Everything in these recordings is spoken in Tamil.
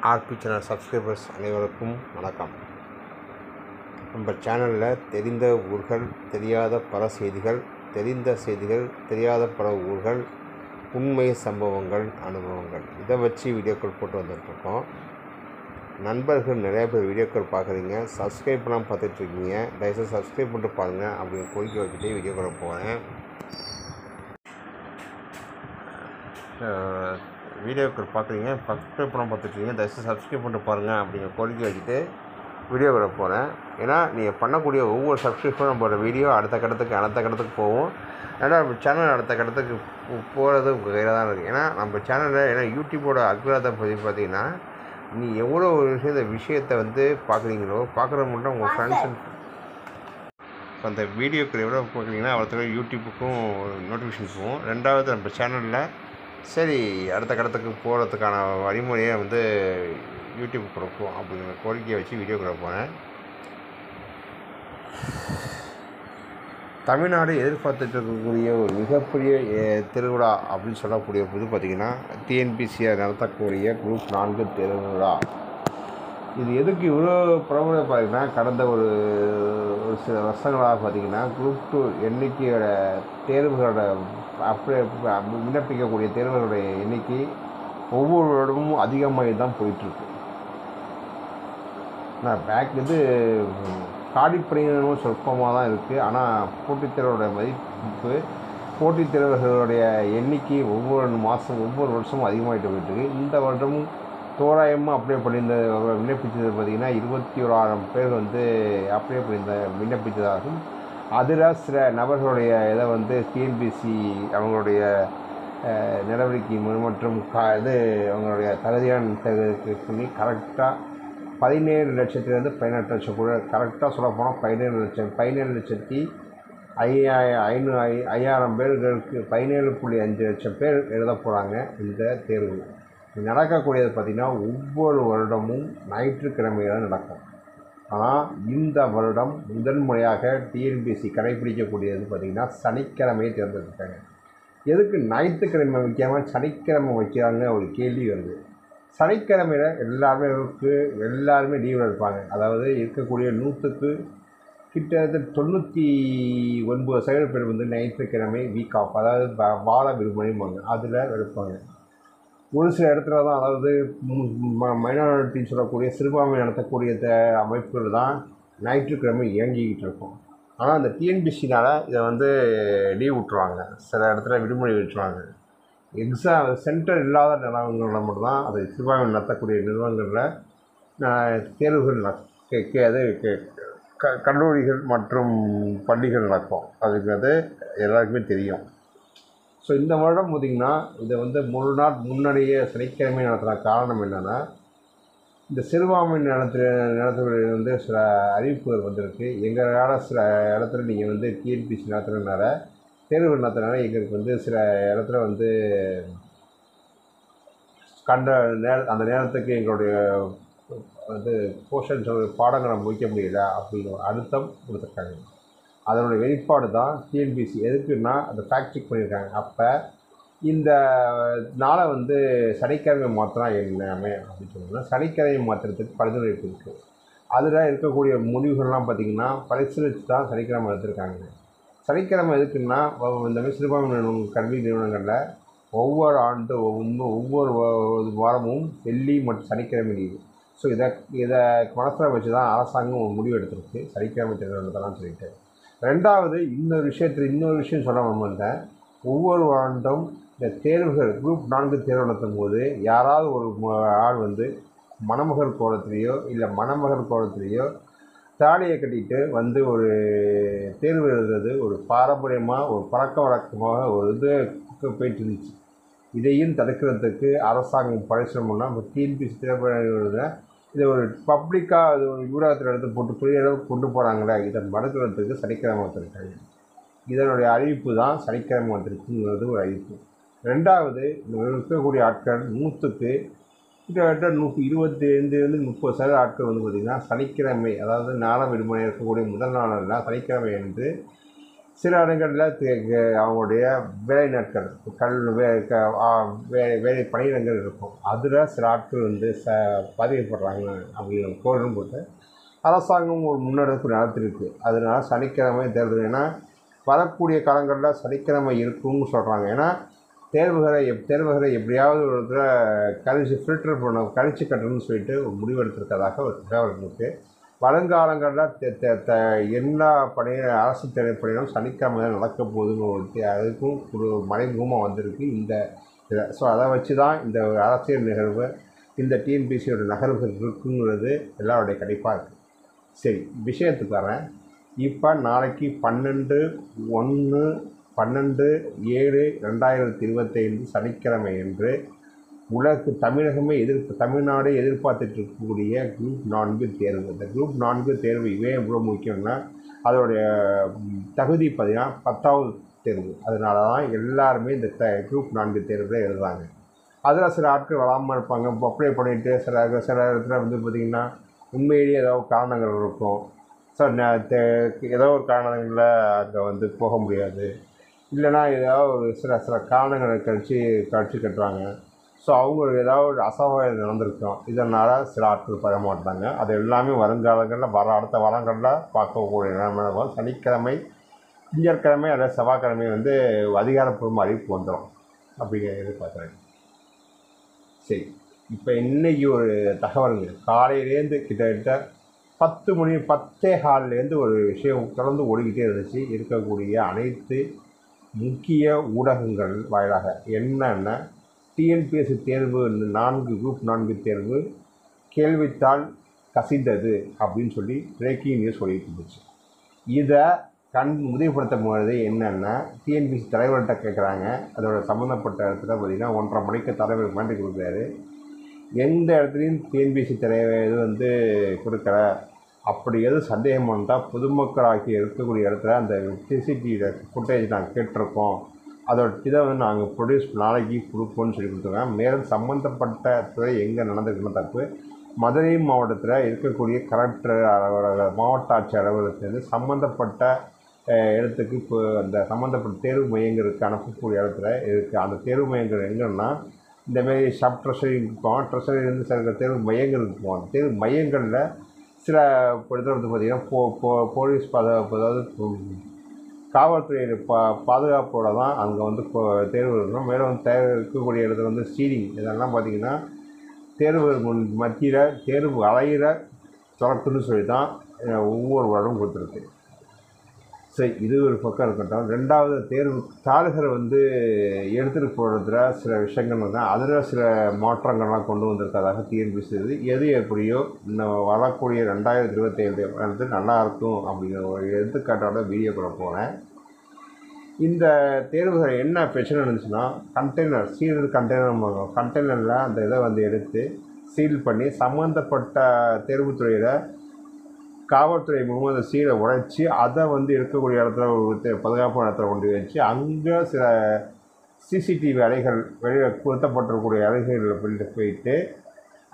ஆர்பி சேனல் சப்ஸ்கிரைபர்ஸ் அனைவருக்கும் வணக்கம். நம்ம சேனலில் தெரிந்த ஊர்கள், தெரியாத பல செய்திகள், தெரிந்த செய்திகள், தெரியாத பல ஊர்கள், உண்மை சம்பவங்கள், அனுபவங்கள், இதை வச்சு வீடியோக்கள் போட்டு வந்துட்டுருக்கோம். நண்பர்கள் நிறையா பேர் வீடியோக்கள் பார்க்குறீங்க, சப்ஸ்கிரைப் பண்ணாமல் பார்த்துட்ருக்கீங்க. தயவுசெய்து சப்ஸ்கிரைப் பண்ணிட்டு பாருங்கள் அப்படின்னு கோரிக்கை வச்சுட்டு வீடியோக்களை போகிறேன். வீடியோக்கள் பார்க்குறீங்க, சப்ஸ்கிரைப் பண்ண பார்த்துட்ருக்கீங்க, தயவுசெய்து சப்ஸ்கிரைப் பண்ணிட்டு பாருங்கள் அப்படிங்கிற கோரிக்கை வச்சுட்டு வீடியோக்களை போகிறேன். ஏன்னா நீங்கள் பண்ணக்கூடிய ஒவ்வொரு சப்ஸ்கிரிப்ஷனும் நம்மளோட வீடியோ அடுத்த கட்டத்துக்கு போகும். ஏன்னா நம்ம சேனல் அடுத்த கட்டத்துக்கு போகிறது உங்கள் கையில் தான் இருக்குது. ஏன்னா நம்ம சேனலில் ஏன்னா யூடியூப்போட அல்காரிதம் பற்றி பார்த்தீங்கன்னா, நீ எவ்வளோ இந்த விஷயத்தை வந்து பார்க்குறீங்களோ பார்க்குறது மட்டும் உங்கள் ஃப்ரெண்ட்ஸ் அந்த வீடியோக்கள் எவ்வளோ பார்க்குறீங்கன்னா அவ்வளோ யூடியூப்புக்கும் நோட்டிஃபிகேஷன் போகும். ரெண்டாவது நம்ம சேனலில் சரி அடுத்த கட்டத்துக்கு போகிறதுக்கான வழிமுறையை வந்து யூடியூப் கொடுப்போம் அப்படிங்கிற கோரிக்கையை வச்சு வீடியோக்குள்ள போனேன். தமிழ்நாடு எதிர்பார்த்துட்டு இருக்கக்கூடிய ஒரு மிகப்பெரிய திருவிழா அப்படின்னு சொல்லக்கூடிய போது பார்த்திங்கன்னா டிஎன்பிசிஆர் நடத்தக்கூடிய குரூப் 4 திருவிழா. இது எதுக்கு இவ்வளோ பிரபலம் பார்த்திங்கன்னா, கடந்த ஒரு சில வருஷங்களாக பார்த்திங்கன்னா குரூப் 2 எண்ணிக்கையோட தேர்வுகளோட விண்ணப்பிக்கக்கூடிய தேர்வுகளுடைய எண்ணிக்கை ஒவ்வொரு வருடமும் அதிகமாக தான் போயிட்டுருக்கு. நான் இது காடிப்படையினரும் சொற்பமாக தான் இருக்குது. ஆனால் போட்டித் தேர்வோட மதிப்பு போட்டித் தேர்வுகளுடைய எண்ணிக்கை ஒவ்வொரு மாதம் ஒவ்வொரு வருஷமும் அதிகமாகிட்டு போயிட்டுருக்கு. இந்த வருடமும் தோராயமாக அப்ளை பண்ணியிருந்த விண்ணப்பித்தது பார்த்திங்கன்னா 21,000 பேர் வந்து அப்ளை பண்ணியிருந்த விண்ணப்பித்ததாகும். அதில் சில நபர்களுடைய இதை வந்து டிஎன்பிசி அவங்களுடைய நடவடிக்கை மற்றும் அவங்களுடைய தகுதியான சொல்லி கரெக்டாக 17 லட்சத்துலேருந்து 18 லட்சம் கூட கரெக்டாக சொல்ல போனால் 17,500,000 பேர்களுக்கு 17.5 லட்சம் பேர் எழுத போகிறாங்க. இந்த தேர்வு நடக்கக்கூடியது பார்த்திங்கன்னா ஒவ்வொரு வருடமும் ஞாயிற்றுக்கிழமையில் நடக்கும். ஆனால் இந்த வருடம் முதல் முறையாக டிஎன்பிசி கடைபிடிக்கக்கூடியது பார்த்திங்கன்னா சனிக்கிழமையை தேர்ந்தெடுத்தாங்க. எதுக்கு ஞாயிற்றுக்கிழமை வைக்காமல் சனிக்கிழமை வைக்கிறாங்க ஒரு கேள்வி வருது. சனிக்கிழமையில் எல்லாருமே லீவில் இருப்பாங்க. அதாவது இருக்கக்கூடிய 100க்கு கிட்டத்தட்ட 99% பேர் வந்து ஞாயிற்றுக்கிழமை வீக் ஆஃப், அதாவது வார விடுமுறைம்பாங்க, அதில் இருப்பாங்க. ஒரு சில இடத்துல தான், அதாவது மைனாரிட்டின்னு சொல்லக்கூடிய சிறுபான்மை நடத்தக்கூடிய அமைப்புகள் தான் ஞாயிற்றுக்கிழமை இயங்கிக்கிட்டு இருக்கும். ஆனால் அந்த டிஎன்பிசினால் இதை வந்து லீவ் விட்டுருவாங்க, சில இடத்துல விடுமுறை விட்டுருவாங்க. எக்ஸாம் சென்டர் இல்லாத நிறுவனங்களில் மட்டும்தான் அது சிறுபான்மை நடத்தக்கூடிய நிறுவனங்களில் தேர்வுகள் கல்லூரிகள் மற்றும் பள்ளிகள் நடக்கும். அதுக்கு எல்லாருக்குமே தெரியும். ஸோ இந்த வருடம் பார்த்திங்கன்னா இதை வந்து முழு நாள் முன்னாடியே சனிக்கிழமை நடத்துகிற காரணம் என்னென்னா, இந்த சிறுபான்மை நடத்துவதில் வந்து சில அறிவிப்புகள் வந்திருக்கு. எங்களால் சில இடத்துல நீங்கள் வந்து டிஎன்பிசி நடத்துறதுனால தேர்வுகள் நடத்துறதுனால எங்களுக்கு வந்து சில இடத்துல வந்து அந்த நேரத்துக்கு எங்களுடைய வந்து போர்ஷன்ஸ் பாடங்களை முடிக்க முடியல அப்படின்னு அழுத்தம் கொடுத்துருக்காங்க. அதனுடைய வெளிப்பாடு தான் டிஎன்பிசி. எதுக்குன்னா அதை ஃபேக்ட் செக் பண்ணியிருக்காங்க. அப்போ இந்த நாளை வந்து சனிக்கிழமை மாற்றினா எல்லாமே அப்படின்னு சொன்னோம்னா சனிக்கிழமை மாற்றுறதுக்கு பரிந்துரைப்பு இருக்குது. அதில் இருக்கக்கூடிய முடிவுகள்லாம் பார்த்திங்கன்னா பரிசீலித்து தான் சனிக்கிழமை எடுத்திருக்காங்க. சனிக்கிழமை எதுக்குன்னா இந்த மாதிரி சிறுபான்மை கல்வி நிறுவனங்களில் ஒவ்வொரு ஒவ்வொரு வாரமும் வெள்ளி மற்றும் சனிக்கிழமை லீவு. ஸோ இதை மனசில் வச்சு தான் அரசாங்கம் ஒரு முடிவு எடுத்திருக்கு சனிக்கிழமை தேர்வு நடத்தலாம்னு சொல்லிட்டு. ரெண்டாவது இன்னொரு விஷயம் சொல்ல வந்தேன். ஒவ்வொரு ஆண்டும் இந்த தேர்வுகள் குரூப் 4 தேர்வு நடத்தும் போது யாராவது ஒரு ஆள் வந்து மணமகள் கோலத்திலேயோ தாலியை கட்டிட்டு வந்து ஒரு தேர்வு எழுதுறது ஒரு பாரம்பரியமாக ஒரு பழக்க வழக்கமாக ஒரு போயிட்டு இருந்துச்சு. இதையும் தடுக்கிறதுக்கு அரசாங்கம் பரிசிரமம்னா இப்போ டிஎன்பிசி தேர்வு இதை ஒரு பப்ளிக்காக அது ஒரு ஊடகத்தில் எடுத்து போட்டு பெரிய அளவுக்கு கொண்டு போகிறாங்களே, இதை மறுக்கிறதுக்கு சனிக்கிழமை வந்துருக்காங்க. இதனுடைய அறிவிப்பு தான் சனிக்கிழமை வந்துருக்குங்கிறது ஒரு அறிவிப்பு. ரெண்டாவது இருக்கக்கூடிய ஆட்கள் 100க்கு கிட்டத்தட்ட 25-30% ஆட்கள் வந்து பார்த்திங்கன்னா சனிக்கிழமை, அதாவது நாள விடுமுறை இருக்கக்கூடிய முதல் நாளெல்லாம் சனிக்கிழமை என்று சில இடங்களில் அவங்களுடைய வேலை நாட்கள் வேலை பணியிடங்கள் இருக்கும். அதில் சில ஆட்கள் வந்து பதிவுப்படுறாங்க அப்படின்னு கோரிலும் போட்டு அரசாங்கம் ஒரு முன்னெடுப்பு நடத்திருக்கு. அதனால் சனிக்கிழமை தேர்தல், ஏன்னா வரக்கூடிய காலங்களில் சனிக்கிழமை இருக்கும்னு சொல்கிறாங்க. ஏன்னா தேர்வுகளை எப்படியாவது ஒரு இதில் கழிச்சு கட்டணும்னு சொல்லிட்டு ஒரு முடிவெடுத்திருக்கிறதாக ஒரு தகவல் இருக்குது. வருங்காலங்களில் எல்லா அரசு திரைப்பணிகளும் சனிக்கிழமை தான் நடக்க போகுதுன்னு அதுக்கும் ஒரு மறைமுகமாக வந்திருக்கு இந்த இதை. ஸோ அதை வச்சு தான் இந்த அரசியல் நிகழ்வு, இந்த டிஎன்பிசியோட நகர்வுகள் இருக்குங்கிறது எல்லாருடைய கணிப்பாக இருக்குது. சரி, விஷயத்துக்கு வரேன். இப்போ நாளைக்கு 12/7/2025 சனிக்கிழமை என்று தமிழ்நாடு எதிர்பார்த்துட்டு இருக்கக்கூடிய குரூப் 4 தேர்வு. இந்த குரூப் 4 தேர்வு ஏன் எவ்வளோ முக்கியம்னா, அதோடைய தகுதி பார்த்திங்கன்னா 10வது தேர்வு. அதனால தான் எல்லாருமே இந்த குரூப் 4 தேர்வில் எழுதுறாங்க. அதில் சில ஆட்கள் வராமல் இருப்பாங்க, அப்ளை பண்ணிவிட்டு சில இடத்துல வந்து பார்த்திங்கன்னா உண்மையிலேயே ஏதாவது காரணங்கள் இருக்கும். ஸோ ஏதோ ஒரு காரணங்களில் அங்கே வந்து போக முடியாது, இல்லைனா ஏதாவது ஒரு சில காரணங்களை கழித்து கட்டுறாங்க. ஸோ அவங்களுக்கு ஏதாவது ஒரு அசம்பாவிதம் நடந்திருக்கும். இதனால் சில ஆட்கள் பெற மாட்டாங்க. அது எல்லாமே வருங்காலங்களில் அடுத்த வாரங்களில் பார்க்கக்கூடிய நிலைமை. சனிக்கிழமை, திங்கட்கிழமை அல்லது செவ்வாய்க்கிழமை வந்து அதிகாரப்பூர்வ அறிவிப்பு வந்துடும் அப்படிங்கிற எதிர்பார்க்குறேன். சரி, இப்போ இன்றைக்கி ஒரு தகவலுங்க. காலையிலேருந்து கிட்டத்தட்ட 10:15 ஒரு விஷயம் தொடர்ந்து ஓடிக்கிட்டே இருந்துச்சு. இருக்கக்கூடிய அனைத்து முக்கிய ஊடகங்கள் வாயிலாக என்னென்ன டிஎன்பிஎஸ்சி தேர்வு 4 குரூப் 4 தேர்வு கேள்வித்தாள் கசிந்தது அப்படின்னு சொல்லி பிரேக்கிங் நியூஸ் சொல்லிட்டு இருந்துச்சு. இதை உறுதிப்படுத்தும் பொழுது என்னென்னா, டிஎன்பிஎஸ்சி தலைவர்கிட்ட கேட்குறாங்க. அதோட சம்மந்தப்பட்ட இடத்துல பார்த்திங்கன்னா 1:30 மணிக்கு தலைவர் மாட்டி கொடுக்குறாரு. எந்த இடத்துலையும் டிஎன்பிஎஸ்சி தலைவர் இது வந்து கொடுக்கல. அப்படி எதுவும் சந்தேகம் வந்தால் பொதுமக்களாக்கி இருக்கக்கூடிய இடத்துல அந்த சிசிடிவி ஃபுட்டேஜ் நாங்கள் கேட்டிருக்கோம், அதோட இதை வந்து நாங்கள் நாளைக்கு கொடுப்போம்னு சொல்லி கொடுத்துருக்காங்க. மேலும் சம்மந்தப்பட்ட துறை எங்கே நடந்திருக்குன்னு தப்பு, மதுரை மாவட்டத்தில் இருக்கக்கூடிய கலெக்டர் அலுவலக மாவட்ட ஆட்சியர் அலுவலகத்திலேருந்து சம்மந்தப்பட்ட இடத்துக்கு இப்போ அந்த சம்மந்தப்பட்ட தேர்வு மையங்களுக்கு அனுப்பக்கூடிய இடத்துல இருக்குது. அந்த தேர்வு மையங்கள் எங்கன்னா இந்தமாரி சப் ட்ரெஷரி இருக்கும், ட்ரெஷரிலேருந்து சில தேர்வு மையங்கள் இருக்கும். அந்த தேர்வு மையங்களில் சில இடத்துல வந்து பார்த்திங்கன்னா போலீஸ் பாதுகாப்பு, அதாவது காவல்துறையின் பாதுகாப்போடு தான் அங்கே வந்து தேர்வு இருக்கணும். மேலும் இருக்கக்கூடிய இடத்துல வந்து சீலிங் இதெல்லாம் பார்த்திங்கன்னா தேர்வு மத்தியில் தேர்வு அலையிற திறக்குன்னு சொல்லி தான் ஒவ்வொரு வருடம் கொடுத்துருக்கு. சரி, இது ஒரு பக்கம் இருக்கட்டும். ரெண்டாவது, தேர்வு தாள்களை வந்து எடுத்துகிட்டு போகிறதுல சில விஷயங்கள் வந்து அதில் சில மாற்றங்கள்லாம் கொண்டு வந்திருக்கிறதாக டிஎன்பிஎஸ்சி. எது எப்படியோ இன்னும் வரக்கூடிய 2025 வந்து நல்லாயிருக்கும் அப்படிங்கிற ஒரு எடுத்துக்காட்டோட வீடியோக்குள்ளே போனேன். இந்த தேர்வுகள் என்ன பிரச்சனை இருந்துச்சுன்னா, சீல்டு கண்டெய்னரில் அந்த இதை வந்து எடுத்து சீல் பண்ணி சம்மந்தப்பட்ட தேர்வுத்துறையில் காவல்துறை மூலமாக அந்த சீலை உடைச்சி அதை வந்து இருக்கக்கூடிய இடத்துல ஒரு பாதுகாப்பான இடத்துல கொண்டு வச்சு அங்கே சில சிசிடிவி அறைகள் வெளியில் பொருத்தப்பட்டிருக்கக்கூடிய அறைகளில் போயிட்டு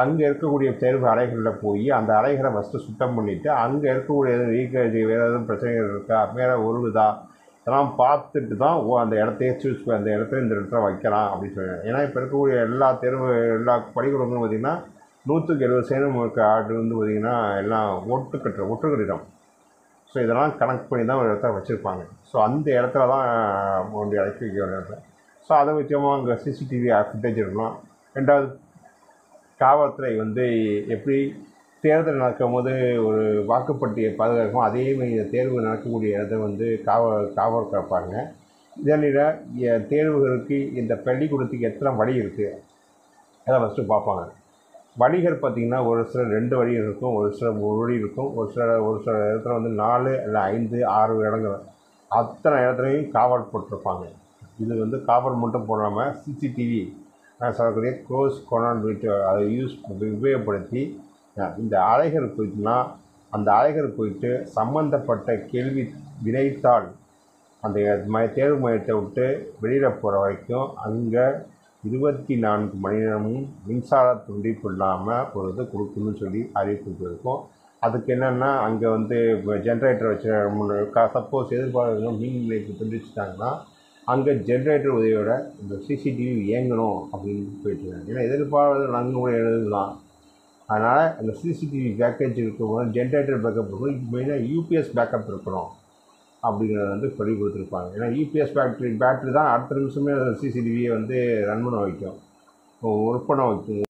அங்கே இருக்கக்கூடிய தேர்வு அறைகளில் போய் அந்த அறைகளை ஃபஸ்ட்டு சுத்தம் பண்ணிவிட்டு அங்கே இருக்கக்கூடிய லீக்கேஜ் வேறு எதுவும் பிரச்சனைகள் இருக்கா, மேலே ஒழுகுதா, இதெல்லாம் பார்த்துட்டு தான் அந்த இடத்தையே அந்த இடத்துல இந்த இடத்துல வைக்கலாம் அப்படின்னு சொல்லுவாங்க. ஏன்னா இப்போ இருக்கக்கூடிய எல்லா பள்ளிக்கூடங்களும் பார்த்திங்கன்னா 170 சதவீதம் ஆர்டர் வந்து பார்த்திங்கன்னா எல்லாம் ஒட்டுக்கட்டிடம். ஸோ இதெல்லாம் கனெக்ட் பண்ணி தான் ஒரு இடத்துல வச்சுருப்பாங்க. ஸோ அந்த இடத்துல தான் ஒன்று இறக்கி வைக்க வேண்டிய இடத்துல. ஸோ அதை முக்கியமாக அங்கே சிசிடிவி ஃபுட்டேஜ் இருக்கணும். ரெண்டாவது, காவல்துறை வந்து எப்படி தேர்தல் நடக்கும் போது ஒரு வாக்குப்பட்டியை பாதுகாக்கும், அதேமாதிரி இந்த தேர்வு நடக்கக்கூடிய இடத்த வந்து காவல் காப்பாங்க. இதனில் தேர்வுகளுக்கு இந்த பள்ளிக்கூடத்துக்கு எத்தனை வழி இருக்குது அதை ஃபஸ்ட்டு பார்ப்பாங்க. வழிகள் பார்த்திங்கன்னா ஒரு சில 2 வழிகள் இருக்கும், ஒரு சில 1 வழி இருக்கும், ஒரு சில இடத்துல வந்து 4 இல்லை 5 6 இடங்கள், அத்தனை இடத்துலையும் காவல் போட்டிருப்பாங்க. இது வந்து காவல் மட்டும் போடாமல் சிசிடிவி சொல்லக்கூடிய க்ளோஸ் கொண்டாந்து அதை உபயோகப்படுத்தி இந்த அறைகள் போயிட்டுனா அந்த அறைகள் போயிட்டு சம்மந்தப்பட்ட கேள்வி வினைத்தாள் அந்த தேர்வு மையத்தை விட்டு வெளியில் போகிற வரைக்கும் அங்கே 24 மணி நேரமும் மின்சார துண்டிப்பு இல்லாமல் ஒரு இது கொடுக்கணும்னு சொல்லி அறிவிப்பு இருக்கும். அதுக்கு என்னென்னா அங்கே வந்து இப்போ ஜென்ரேட்டர் வச்சு சப்போஸ் எதிர்பார்க்க மின் நிலையத்துக்கு துண்டிச்சிட்டாங்கன்னா அங்கே ஜென்ரேட்டர் உதவியோட இந்த சிசிடிவி இயங்கணும் அப்படின்னு போயிட்டுருக்காங்க. ஏன்னா எதிர்பார்த்து நாங்கள் கூட எழுதலாம். அதனால் அந்த சிசிடிவி பேக்கேஜ் இருக்கும்போது ஜென்ரேட்டர் பேக்கப் இருக்கும், மெயினாக யூபிஎஸ் பேக்கப் இருக்கணும் அப்படிங்கிறத வந்து சொல்லி கொடுத்துருப்பாங்க. ஏன்னா யூபிஎஸ் பேட்டரி தான் அடுத்த நிமிஷமே சிசிடிவியை வந்து ரன் பண்ண வைக்கும், ஒர்க் பண்ண வைக்கும்.